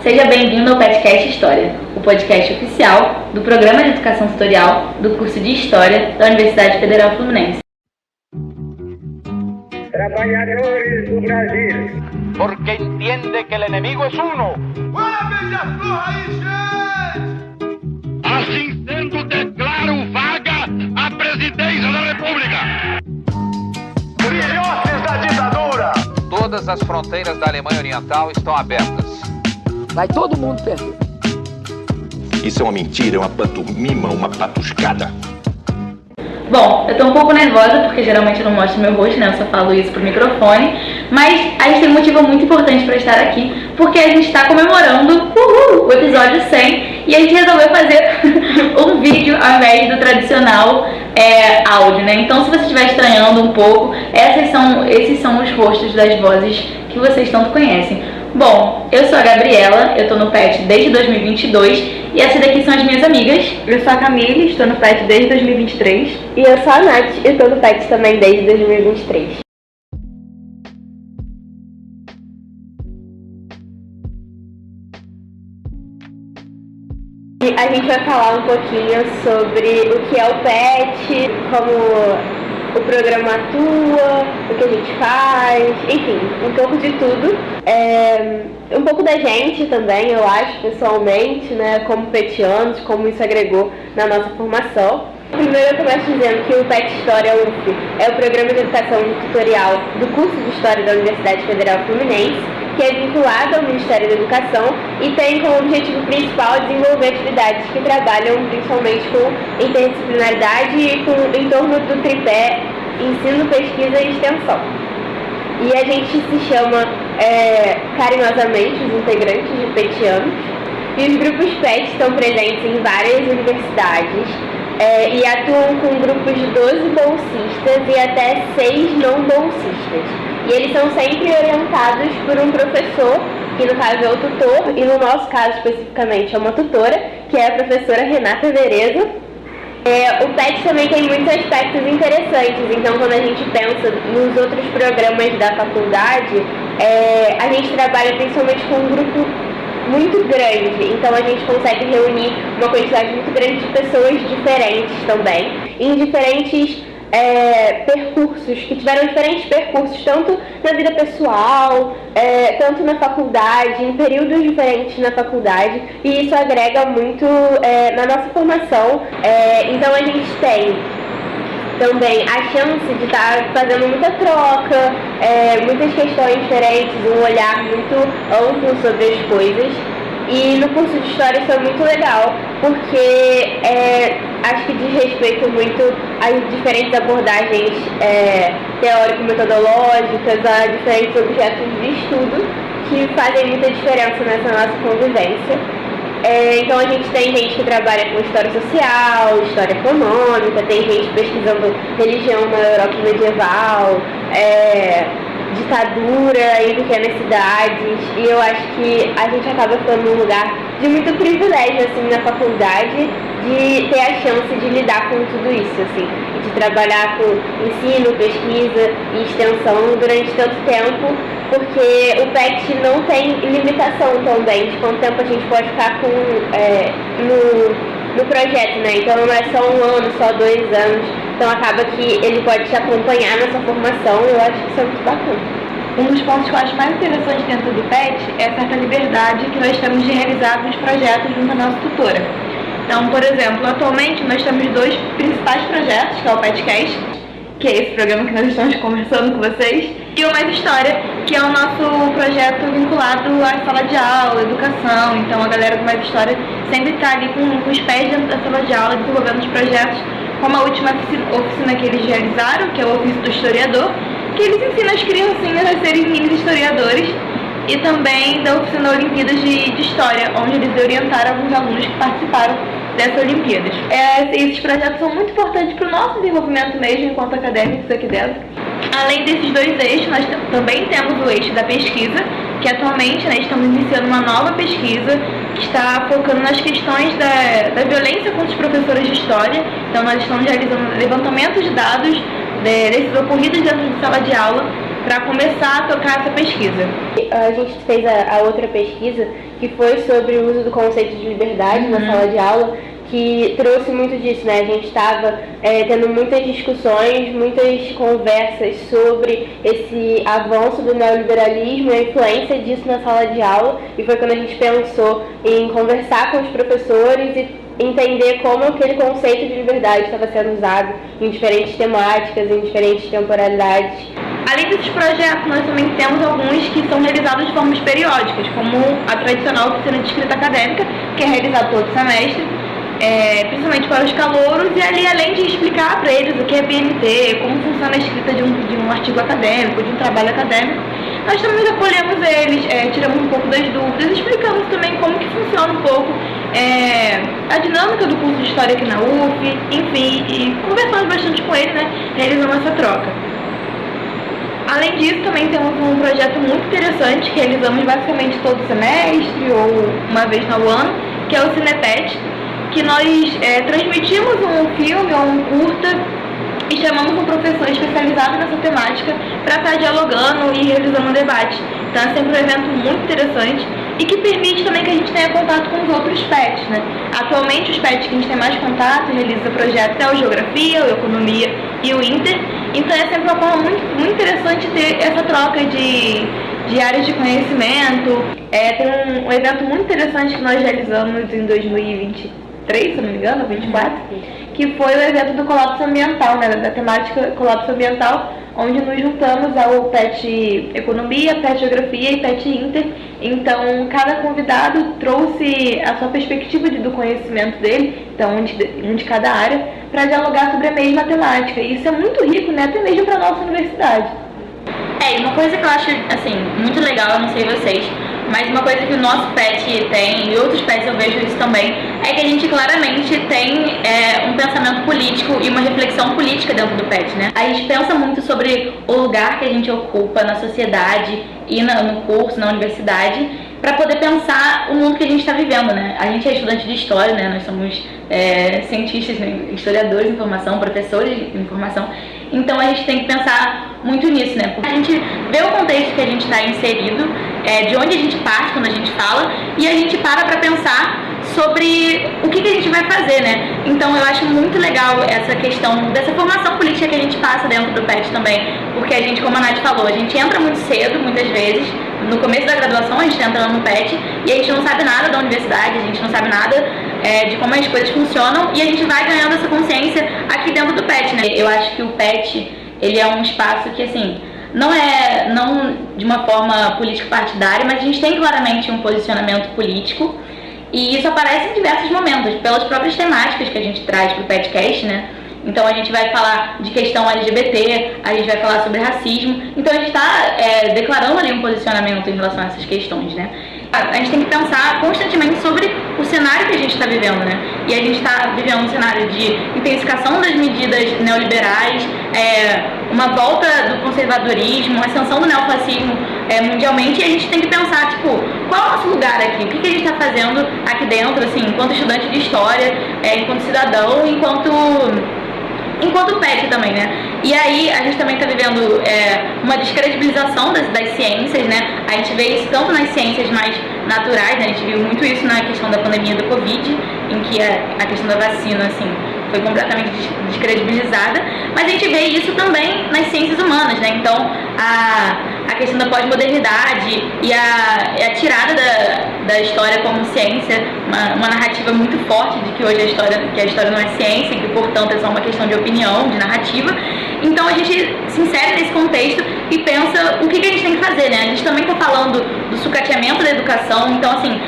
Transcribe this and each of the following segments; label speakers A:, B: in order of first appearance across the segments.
A: Seja bem-vindo ao Petcast História, o podcast oficial do Programa de Educação Tutorial do curso de História da Universidade Federal Fluminense.
B: Trabalhadores do Brasil,
C: porque entende que o inimigo é uno.
D: Assim sendo, declaro vaga a presidência da República.
C: Filhotes da ditadura!
E: Todas as fronteiras da Alemanha Oriental estão abertas.
F: Vai todo mundo perder.
D: Isso é uma mentira, é uma pantomima, uma patuscada.
A: Bom, eu tô um pouco nervosa porque geralmente eu não mostro meu rosto, né? Eu só falo isso pro microfone. Mas a gente tem um motivo muito importante para estar aqui, porque a gente está comemorando o episódio 100 e a gente resolveu fazer um vídeo ao invés do tradicional áudio, né? Então, se você estiver estranhando um pouco, esses são os rostos das vozes que vocês tanto conhecem. Bom, eu sou a Gabriela, eu tô no PET desde 2022 e essas daqui são as minhas amigas.
G: Eu sou a Camille, estou no PET desde 2023.
H: E eu sou a Nath, eu estou no PET também desde 2023. E a gente vai falar um pouquinho sobre o que é o PET, como o programa atua, o que a gente faz, enfim, um pouco de tudo. Um pouco da gente também, eu acho, pessoalmente, né, como petianos, como isso agregou na nossa formação. Primeiro eu começo dizendo que o PET História UF é o Programa de Educação Tutorial do curso de História da Universidade Federal Fluminense, que é vinculado ao Ministério da Educação e tem como objetivo principal desenvolver atividades que trabalham principalmente com interdisciplinaridade e em torno do tripé ensino, pesquisa e extensão. E a gente se chama carinhosamente os integrantes de petianos, e os grupos PET estão presentes em várias universidades e atuam com grupos de 12 bolsistas e até 6 não bolsistas. E eles são sempre orientados por um professor, que no caso é o tutor, e no nosso caso especificamente é uma tutora, que é a professora Renata Vereza. O PET também tem muitos aspectos interessantes, então quando a gente pensa nos outros programas da faculdade, a gente trabalha principalmente com um grupo muito grande, então a gente consegue reunir uma quantidade muito grande de pessoas diferentes também, em diferentes percursos, que tiveram diferentes percursos, tanto na vida pessoal, tanto na faculdade, em períodos diferentes na faculdade, e isso agrega muito na nossa formação. Então a gente tem também a chance de estar fazendo muita troca, muitas questões diferentes, um olhar muito amplo sobre as coisas. E no curso de História isso é muito legal, porque acho que diz respeito muito às diferentes abordagens teórico-metodológicas, a diferentes objetos de estudo que fazem muita diferença nessa nossa convivência. Então a gente tem gente que trabalha com história social, história econômica, tem gente pesquisando religião na Europa medieval, ditadura em pequenas cidades, e eu acho que a gente acaba ficando num lugar de muito privilégio assim na faculdade, de ter a chance de lidar com tudo isso, assim, e de trabalhar com ensino, pesquisa e extensão durante tanto tempo, porque o PET não tem limitação também de quanto tempo a gente pode ficar no projeto, né? Então não é só um ano, só 2 anos, então acaba que ele pode te acompanhar nessa formação, e eu acho que isso é muito bacana.
G: Um dos pontos que eu acho mais interessantes dentro do PET é a certa liberdade que nós temos de realizar os projetos junto à nossa tutora. Então, por exemplo, atualmente nós temos 2 principais projetos, que é o PETcast, que é esse programa que nós estamos conversando com vocês, e o Mais História, que é o nosso projeto vinculado à sala de aula, educação. Então a galera do Mais História sempre está ali com os pés dentro da sala de aula, desenvolvendo os projetos, como a última oficina que eles realizaram, que é o ofício do historiador, que eles ensinam as criancinhas a serem mini historiadores, e também da oficina Olimpíadas de História, onde eles orientaram alguns alunos que participaram dessas Olimpíadas. Esses projetos são muito importantes para o nosso desenvolvimento mesmo, enquanto acadêmicos aqui dentro. Além desses 2 eixos, nós também temos o eixo da pesquisa, que atualmente estamos iniciando uma nova pesquisa que está focando nas questões da violência contra os professores de História. Então nós estamos realizando levantamentos de dados desses ocorridos dentro de sala de aula, para começar a tocar essa pesquisa.
H: A gente fez a outra pesquisa que foi sobre o uso do conceito de liberdade na sala de aula, que trouxe muito disso, né? A gente estava tendo muitas discussões, muitas conversas sobre esse avanço do neoliberalismo e a influência disso na sala de aula, e foi quando a gente pensou em conversar com os professores e entender como aquele conceito de liberdade estava sendo usado em diferentes temáticas, em diferentes temporalidades.
G: Além desses projetos, nós também temos alguns que são realizados de formas periódicas, como a tradicional oficina de escrita acadêmica, que é realizada todo semestre, principalmente para os calouros, e ali, além de explicar para eles o que é BNT, como funciona a escrita de um artigo acadêmico, de um trabalho acadêmico, nós também acolhemos eles, tiramos um pouco das dúvidas, explicamos também como que funciona um pouco a dinâmica do curso de História aqui na UF, enfim, e conversamos bastante com eles, né, realizamos essa troca. Além disso, também temos um projeto muito interessante que realizamos basicamente todo semestre ou uma vez no ano, que é o Cinepet, que nós transmitimos um filme ou um curta e chamamos um professor especializado nessa temática para estar dialogando e realizando um debate. Então é sempre um evento muito interessante e que permite também que a gente tenha contato com os outros PETs, né? Atualmente os PETs que a gente tem mais contato e realiza projetos é o Geografia, o Economia e o Inter. Então é sempre uma forma muito interessante ter essa troca de áreas de conhecimento. Tem um evento muito interessante que nós realizamos em 2023, se não me engano, 24, que foi o evento do colapso ambiental, né, da temática colapso ambiental, onde nos juntamos ao PET Economia, PET Geografia e PET Inter. Então, cada convidado trouxe a sua perspectiva do conhecimento dele, então um de cada área, para dialogar sobre a mesma temática. E isso é muito rico, né, até mesmo para a nossa universidade.
A: E uma coisa que eu acho, assim, muito legal, eu não sei vocês, mas uma coisa que o nosso PET tem, e outros PETs eu vejo isso também, é que a gente claramente tem um pensamento político e uma reflexão política dentro do PET, né? A gente pensa muito sobre o lugar que a gente ocupa na sociedade e no curso, na universidade, para poder pensar o mundo que a gente está vivendo, né? A gente é estudante de história, né? Nós somos cientistas, né? Historiadores de informação, professores de informação, então a gente tem que pensar muito nisso, né? Porque a gente vê o contexto que a gente está inserido, de onde a gente parte quando a gente fala, e a gente para pensar sobre o que a gente vai fazer, né? Então eu acho muito legal essa questão dessa formação política que a gente passa dentro do PET também, porque a gente, como a Nath falou, a gente entra muito cedo, muitas vezes, no começo da graduação a gente entra no PET e a gente não sabe nada da universidade, a gente não sabe nada de como as coisas funcionam, e a gente vai ganhando essa consciência aqui dentro do PET, né? Eu acho que o PET, ele é um espaço que, assim, não de uma forma político-partidária, mas a gente tem claramente um posicionamento político, e isso aparece em diversos momentos, pelas próprias temáticas que a gente traz para o PETcast, né? Então a gente vai falar de questão LGBT, a gente vai falar sobre racismo, então a gente está declarando ali um posicionamento em relação a essas questões, né? A gente tem que pensar constantemente sobre o cenário que a gente está vivendo, né? E a gente está vivendo um cenário de intensificação das medidas neoliberais, uma volta do conservadorismo, ascensão do neofascismo mundialmente, e a gente tem que pensar, tipo, qual é o nosso lugar aqui? O que a gente está fazendo aqui dentro, assim, enquanto estudante de história, enquanto cidadão, enquanto PET também, né? E aí a gente também está vivendo uma descredibilização das ciências, né? A gente vê isso tanto nas ciências mais naturais, né? A gente viu muito isso na questão da pandemia do Covid, em que a questão da vacina, assim, foi completamente descredibilizada, mas a gente vê isso também nas ciências humanas, né? Então, a questão da pós-modernidade e a tirada da história como ciência, uma narrativa muito forte de que hoje a história não é ciência e que, portanto, é só uma questão de opinião, de narrativa. Então a gente se insere nesse contexto e pensa o que a gente tem que fazer, né? A gente também está falando do sucateamento da educação, então, assim,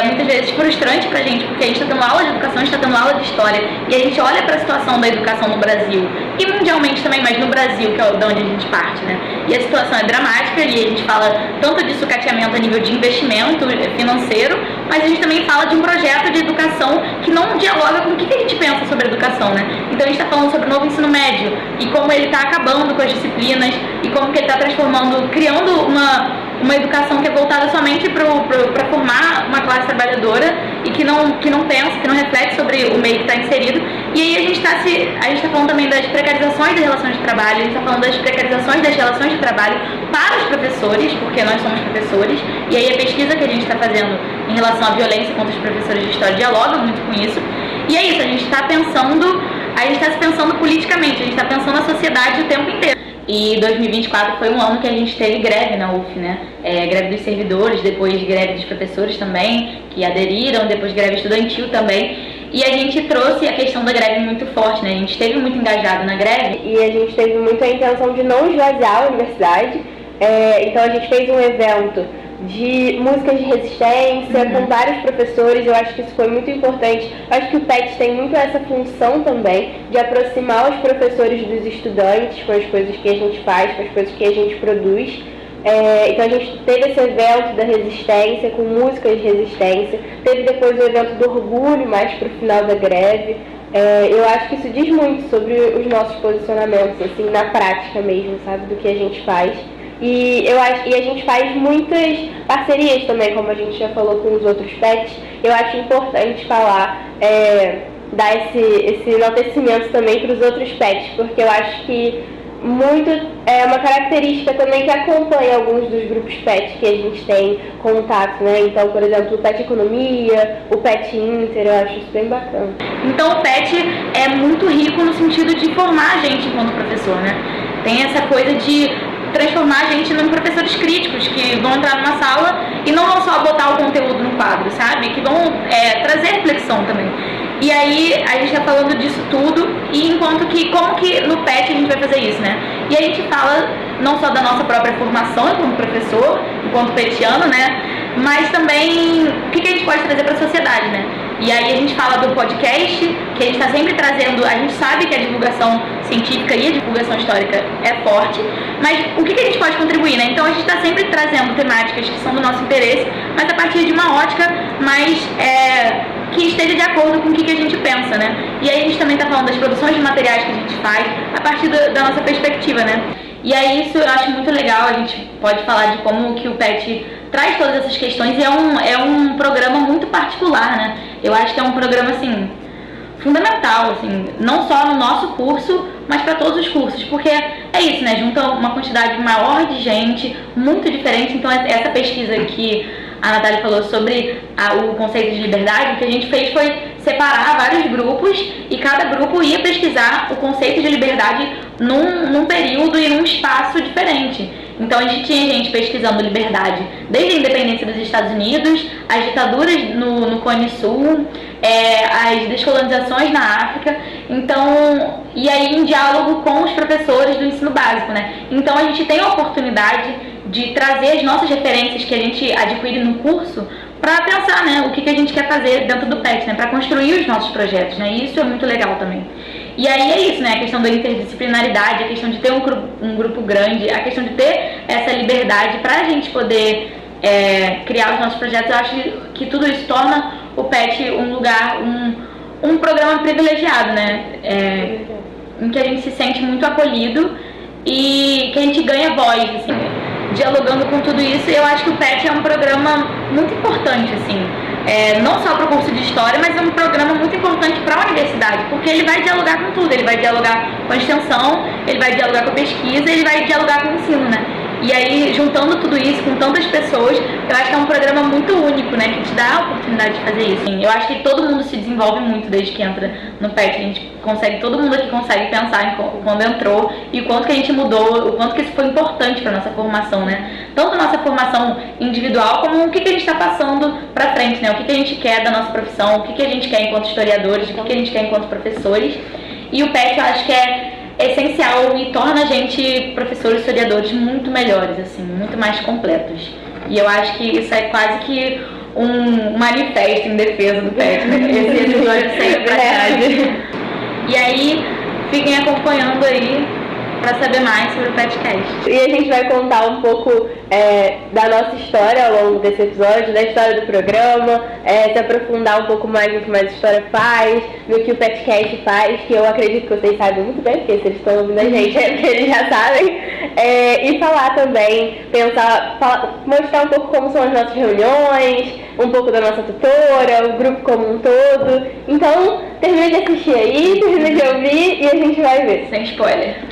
A: muitas vezes frustrante pra gente, porque a gente está tendo aula de educação, a gente está tendo aula de história, e a gente olha para a situação da educação no Brasil, e mundialmente também, mas no Brasil, que é de onde a gente parte, né? E a situação é dramática, e a gente fala tanto de sucateamento a nível de investimento financeiro, mas a gente também fala de um projeto de educação que não dialoga com o que a gente pensa sobre educação, né? Então a gente está falando sobre o novo ensino médio, e como ele está acabando com as disciplinas, e como que ele está transformando, criando uma educação que é voltada somente para formar uma classe trabalhadora, e que que não pensa, que não reflete sobre o meio que está inserido. E aí a gente está falando também das precarizações das relações de trabalho, a gente está falando das precarizações das relações de trabalho para os professores, porque nós somos professores, e aí a pesquisa que a gente está fazendo em relação à violência contra os professores de história dialoga muito com isso. E é isso, a gente está se pensando politicamente, a gente está pensando na sociedade o tempo inteiro. E 2024 foi um ano que a gente teve greve na UF, né? Greve dos servidores, depois greve dos professores também, que aderiram, depois greve estudantil também. E a gente trouxe a questão da greve muito forte, né? A gente esteve muito engajado na greve.
H: E a gente teve muito a intenção de não esvaziar a universidade. Então a gente fez um evento de músicas de resistência com vários professores. Eu acho que isso foi muito importante. Eu acho que o PET tem muito essa função também de aproximar os professores dos estudantes com as coisas que a gente faz, com as coisas que a gente produz. Então a gente teve esse evento da resistência, com músicas de resistência, teve depois o evento do orgulho, mais pro final da greve. Eu acho que isso diz muito sobre os nossos posicionamentos, assim, na prática mesmo, sabe, do que a gente faz. E a gente faz muitas parcerias também, como a gente já falou com os outros PETs. Eu acho importante falar, dar esse enaltecimento também para os outros PETs, porque eu acho que é uma característica também que acompanha alguns dos grupos PET que a gente tem contato, né? Então, por exemplo, o PET Economia, o PET Inter, eu acho isso bem bacana.
A: Então o PET é muito rico no sentido de formar a gente enquanto professor, né? Tem essa coisa de transformar a gente em professores críticos que vão entrar numa sala e não vão só botar o conteúdo no quadro, sabe? Que vão trazer reflexão também. E aí a gente está falando disso tudo, e como que no PET a gente vai fazer isso, né? E a gente fala não só da nossa própria formação como professor, enquanto petiano, né? Mas também o que a gente pode trazer para a sociedade, né? E aí a gente fala do podcast, que a gente está sempre trazendo, a gente sabe que a divulgação científica e a divulgação histórica é forte, mas o que a gente pode contribuir, né? Então a gente está sempre trazendo temáticas que são do nosso interesse, mas a partir de uma ótica mais que esteja de acordo com o que a gente pensa, né? E aí a gente também está falando das produções de materiais que a gente faz a partir da nossa perspectiva, né? E aí isso eu acho muito legal, a gente pode falar de como que o PET traz todas essas questões, e é um programa muito particular, né? Eu acho que é um programa, assim, fundamental, assim, não só no nosso curso, mas para todos os cursos, porque é isso, né? Junta uma quantidade maior de gente, muito diferente. Então essa pesquisa que a Natália falou sobre o conceito de liberdade, o que a gente fez foi separar vários grupos, e cada grupo ia pesquisar o conceito de liberdade num período e num espaço diferente. Então a gente tinha gente pesquisando liberdade desde a independência dos Estados Unidos, as ditaduras no Cone Sul, as descolonizações na África, então, e aí em diálogo com os professores do ensino básico, né? Então a gente tem a oportunidade de trazer as nossas referências que a gente adquire no curso para pensar, né, o que a gente quer fazer dentro do PET, né, para construir os nossos projetos, né? E isso é muito legal também. E aí é isso, né? A questão da interdisciplinaridade, a questão de ter um grupo grande, a questão de ter essa liberdade para a gente poder criar os nossos projetos. Eu acho que tudo isso torna o PET um lugar, um programa privilegiado, né? Em que a gente se sente muito acolhido e que a gente ganha voz, assim. Dialogando com tudo isso, eu acho que o PET é um programa muito importante, assim. Não só para o curso de História, mas é um programa muito importante para a universidade, porque ele vai dialogar com tudo, ele vai dialogar com a extensão, ele vai dialogar com a pesquisa, ele vai dialogar com o ensino, né? E aí, juntando tudo isso com tantas pessoas, eu acho que é um programa muito único, né? Que te dá a oportunidade de fazer isso. Eu acho que todo mundo se desenvolve muito desde que entra no PET. Todo mundo aqui consegue pensar em quando entrou e o quanto que a gente mudou, o quanto que isso foi importante para nossa formação, né? Tanto nossa formação individual, como o que a gente está passando para frente, né? O que a gente quer da nossa profissão, o que a gente quer enquanto historiadores, o que a gente quer enquanto professores. E o PET eu acho que é essencial e torna a gente, professores historiadores, muito melhores, assim, muito mais completos. E eu acho que isso é quase que um manifesto em defesa do PET, né? Esse episódio sempre pra trás. E aí, fiquem acompanhando aí para saber mais sobre o PetCast.
H: E a gente vai contar um pouco da nossa história ao longo desse episódio, da história do programa, se aprofundar um pouco mais no que Mais História faz, no que o PetCast faz, que eu acredito que vocês sabem muito bem, porque se eles estão ouvindo a gente é porque eles já sabem. E falar também, mostrar um pouco como são as nossas reuniões, um pouco da nossa tutora, o grupo como um todo. Então, termina de assistir aí, termina de ouvir e a gente vai ver.
A: Sem spoiler.